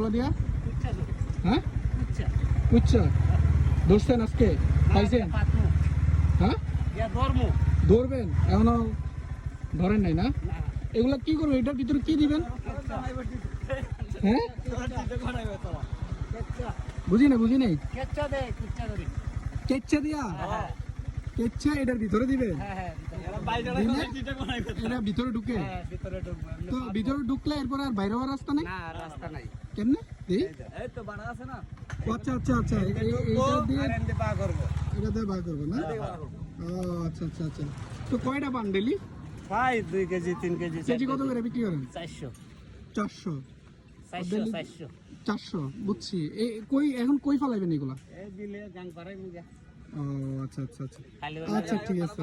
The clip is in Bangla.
এগুলো দিয়া? হ্যাঁ কুচ্চা ধরছেন আজকে? পাইছেন? হ্যাঁ ধরবেন, এখনো ধরেন নাই না? এগুলা কি করবেন? এটার ভিতরে কি দিবেন? হ্যাঁ বুঝি নাই। কেচ্চা দিয়া? কেচ্ছা এটার ভিতরে দিবে? এটা ভিতরে ঢুকে? তো ভিতরে ঢুকলে এরপর আর বাইরে হওয়ার রাস্তা নাই? কেমনে? আচ্ছা আচ্ছা আচ্ছা, এটা দিয়ে বার করবো না? ও আচ্ছা আচ্ছা আচ্ছা। তো কয়টা পান ডেলি? 2 KG 3 KG. কেজি কত করে বিক্রি করেন? 400। 400 বুঝছি। এখন কই ফালাইবেন এগুলা? গান পারাই মুগা। ও আচ্ছা আচ্ছা আচ্ছা, আচ্ছা ঠিক আছে।